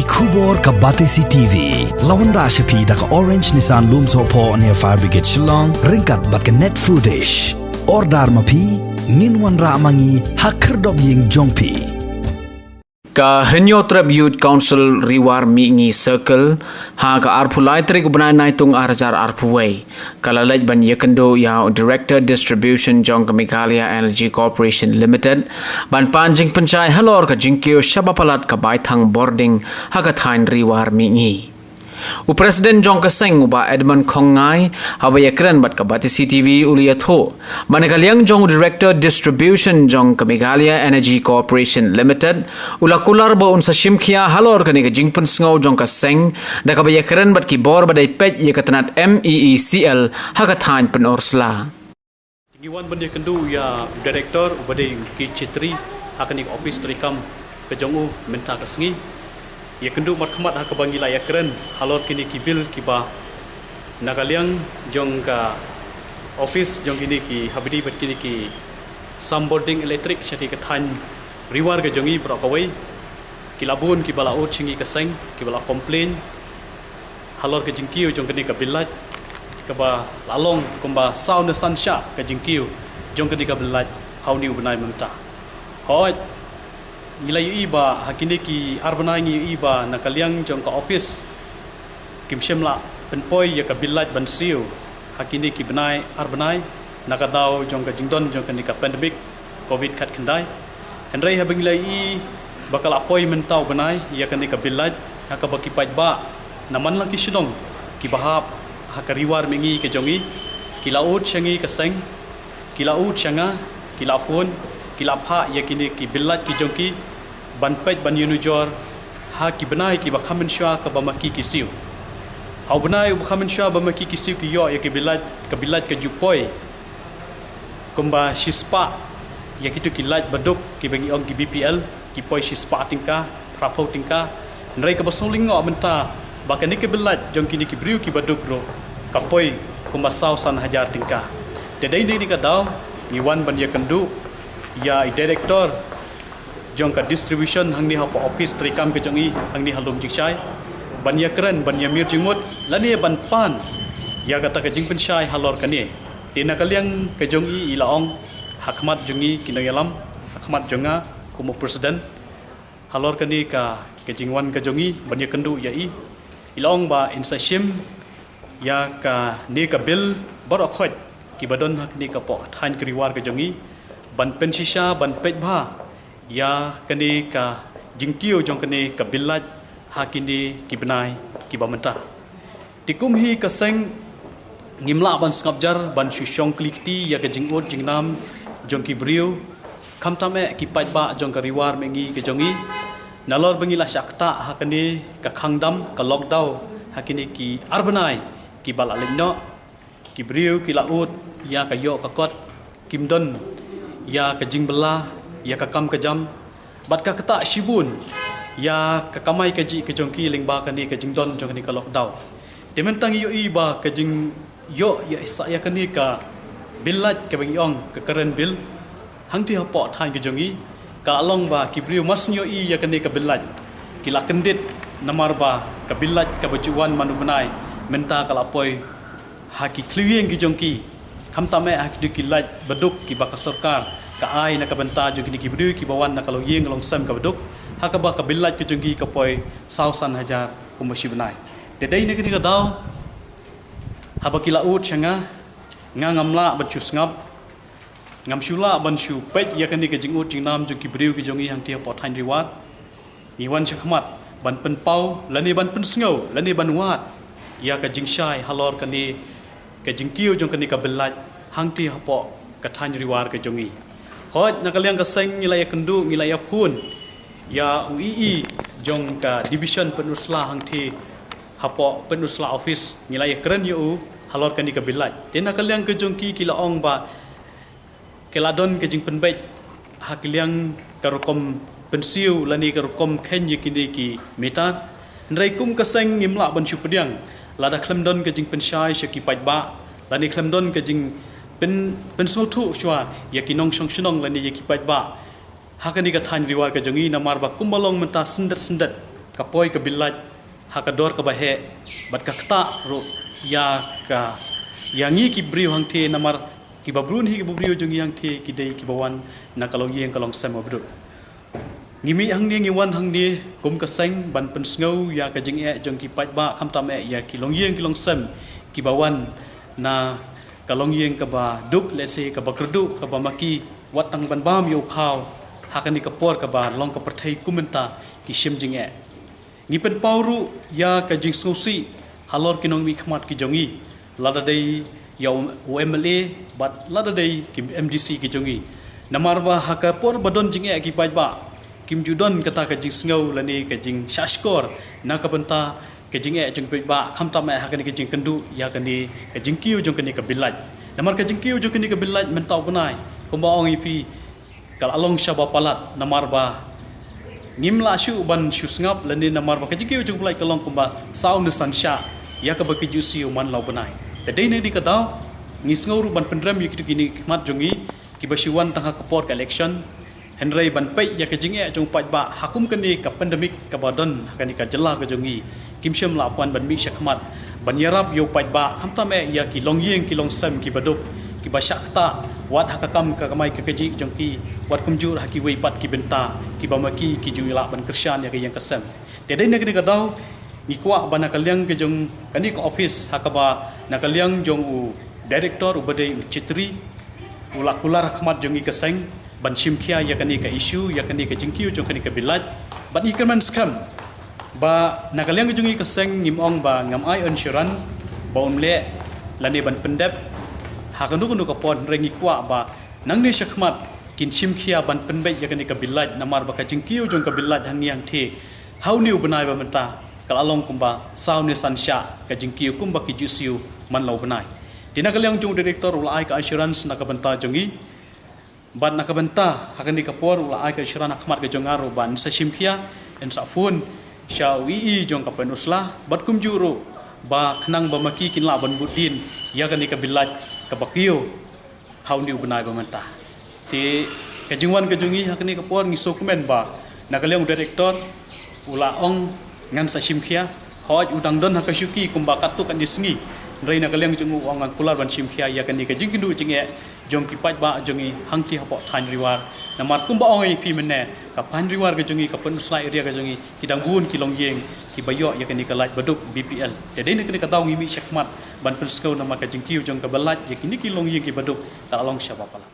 Kubor ka Batesi TV. Lawan Rashapi da ka Orange Nissan Lumso po near Fire Brigade Shillong. Ringkat bat ka net footage. Ordar mapi. Minwan ra mangi hakerdog ying jongpi. Ka henyo tribute council RIWAR MIHNGI ha ka arpulai tri gubnai naitung arjar arpuway kalalaj ban yakendo ya director distribution jong Meghalaya Energy Corporation Limited ban panjing penchai halor ka jingkyo shabapalat ka baithang boarding ha ka thain RIWAR MIHNGI Presiden jong kaseng uba Edmund Kongai habaya keren bat ka Batesi TV uliyatho manakaliang jong director distribution jong Meghalaya Energy Corporation Limited ulakular ba unsa shimkhia halor kani ka jingpun sngo jong kaseng da kabaya keren bat ki bor badai pej ye katanat MeECL hakathan penorsla Tingiwan bandi kendu ya director badai ki chitri hakani office trikam ke jongu menta kasengi ya kendu mat khamat ha kabangi la ya keren halor kini kibil kiba nakaliang jong ka office jong kini ki habidi bat kini ki some boarding electric chati ka than RIWAR ka jongi pro kawai kilabun ki bala ut chingi ka seng ki bala complain halor ka jingkiu jong kini ka bilat ka ba lalong kumba sound sansha ka jingkiu jong kini ka bilat hauni ubnai menta hoi nilai iba hakini ki arbanai ngi iba nakaliang jong ka office kimshemla penpoi ya ka bilat bansiu hakini ki benai arbanai nakadau jong ka jingdon jong ka ni ka pandemic covid khat khandai henrei habing lai i bakal apoi mentau benai ya ka ni ka bilat haka baki pajba naman lang ki sidong ki bahap haka RIWAR MIHNGI ke jongi ki laut changi ka seng ki laut changa ki lafun kilapha yakini ki bilat ki jongki ban pej ban yunujor ha ki benai ki bakhamen shwa ka bamaki kisiu au benai bakhamen shwa bamaki kisiu ki yo ya ki bilat ka jupoi kumba shispa yakitu ki lat baduk ki bangi ong ki BPL ki poi shispa tingka prapo tingka nrai ka basoling ngo menta bakani ki bilat jongki ni ki briu ki baduk ro ka poi kumba sausan hajar tingka dedai ni ka daw ni wan ban ya kendu ya director jong ka distribution hangni hapa office trikam ke jongi hangni halum JINGSHAI ban ya keren ban ya mir jingmut lani ban pan ya kata ke jingpen shai halor kani tina kaliang ke jongi ilaong hakmat jongi kinoyalam hakmat jonga kumu presiden halor kani ka ke jingwan ke jongi ban ya kendu ya i ilaong ba insashim ya ka ni ka bil barakhot ki badon hakni ka po thain kriwar ke jongi ban pensisha ban pejbha ya kani ka jingkiu jong kani ka bilat hakini ki benai ki bamenta tikum hi ka seng ngimla ban skabjar ban shushong klikti ya ka jingut jingnam jong ki briu khamtame ki pajba jong ka RIWAR MIHNGI ke jongi nalor bangila syakta hakani ka khangdam ka lockdown hakini ki arbanai ki balalinno ki briu ki laut ya ka yo ka kot kimdon ya ka jingbela ya ka kam ka jam bat ka kata shibun ya ka kamai ka ji ka jongki lingba ka ni ka jingdon jong ni ka lockdown dementang yo iba ka jing yo ya isa ya ka ni ka bilat ka bangyong ka karen bil hangti hapo thain ka jongi ka along ba ki briu mas yo i ya ka ni ka bilat ki la kendit namar ba ka bilat ka bajuan manubenai menta ka lapoi ha ki klieng ki jongki khamtame ak du ki laj baduk ki baka sarkar ka ai na ka banta jo ki briu ki bawan na kalau yeng long sam ka baduk ha ka ba ka bilat ki jongi ka poi sausan hajar kumashi benai de dai ne ki ka daw ha ba ki laut changa ngamla ban chu ngap ngam shula ban shu pej ya kan ni ka jingut jingnam jo ki briu ki jongi hang tia pot hain RIWAR ni wan chakmat ban pen pau lani ban pen sngo lani ban wat ya ka JINGSHAI halor kan ni ka jingkiu jong kan ni ka bilat hang ti hapo ka thain RIWAR ka jongi hot nakaliang ka seng ngilaya kendu ngilaya pun ya UII jong ka division penusla hang ti hapo penusla office ngilaya keren yu halor kan ni ka bilat ten nakaliang ka jongki kilaong ba keladon ka jing penbet hakiliang ka rokom pensiu lani ka rokom khen ye kini ki metan nrai kum ka seng ngimla ban chu pediang lada klemdon ka jing penshai shaki pajba lani klemdon ka jing pen sotu shwa yakinong shong lani yaki pajba hakani ka thain RIWAR ka jongi namar ba kumbalong menta sendat kapoi ke bilat hakador ke bahe bat ka kta ro ya ka yangi ki briu hang the namar ki babrun hi ki briu jong yang the ki dei ki bawan na kalong yeng kalong sam abru ngimi hang ni ngiwan hang ni kum ka seng ban pen sngo ya ka jing e jong ki pai ba kham tam e ya ki long yeng ki long sam ki bawan na kalong yeng ka ba duk le se ka ba kerdu ka ba maki wat tang ban bam yo khaw hakani ka por ka ba long ka perthai kumenta ki shim jing e ngi pen pauru ya ka jing snosi halor kinong mi khmat ki jongi lada dei ya UMLA bat lada dei ki MDC ki jongi namar ba haka por badon jing e ki pai ba kim judon kata ka jing sngo lani ka jing shashkor na ka benta ka jing e jing pai ba kham tam e hakani ka jing kendu ya kani ka jing kiu jong kani ka bilaj namar ka jing kiu jong kani ka bilaj mentau benai komba ong ipi kal along syaba palat namar ba ngimla shu ban shu sngap lani namar ba ka jing kiu jong bulai kalong komba sau ne sansha ya ka ba ki jusi man lau benai te dei ne di ka daw ngisngau ban pendram yi kini khmat jongi ki ba shiwan tangha ka por ka election Henry ban pai ya ka jing e jong pai ba hakum kani ka pandemic ka badon kani ka jela ka jongi kim shem la pan ban mi shakmat ban yarap yo pai ba kham ta me ya ki long yeng ki long sam ki badup ki ba shakta wat hakakam ka kamai ka kaji jong ki wat kumjur haki wei pat ki benta ki ba maki ki juila ban krisyan ya ka yang kasam te dei ne ka daw ni kwa bana kalyang ke jong kani ka office hakaba na kalyang jong u director ubadai chitri ulakular khmat jongi ka seng ban shimkhia ya kani ka issue ya kani ka jingkiu jong kani ka bilaj ban ikerman scam ba nakalyang jungi ka seng ngimong ba ngamai insurance ba umle lani ban pendep hakandu kundu ka pon rengi kwa ba nangni shakmat kin shimkhia ban penbai ya kani ka bilaj namar ba ka jingkiu jong ka bilaj hangi hang the how new banai ba menta kalalong kumba saw ni sansha ka jingkiu kumba ki jusiu man lau banai tinakalyang jong director ulai ka insurance nakabanta jongi ban nakabenta hakani kapor ula ai ka syarana khmat ka jongaro ban sa shimkhia en sa phun sha wi jong ka penusla bat kum juro ba khnang ba maki kin la ban budin ya kani ka bilaj ka bakio how new banai ba menta ti ka jingwan ka jongi hakani kapor ngi dokumen ba nakalyong director ula ong ngan sa shimkhia hoj udang don hakasyuki kumba katu kan disngi Rai nak kalian jenguk orang kular ban shimkhia ya kan ni ka jingkindu jenge jong ki pai ba jongi hangti hapo than riwar namar kumba ong pi menne ka pan riwar ka jongi ka pen usai area ka jongi kidang bun ki long yeng ki bayo ya kan ni ka laj baduk BPL te dei nak ni ka taw ngi mi syakmat ban pen skau nama ka jingkiu jong ka balaj ya kini ki long yeng ki baduk ka long syabapala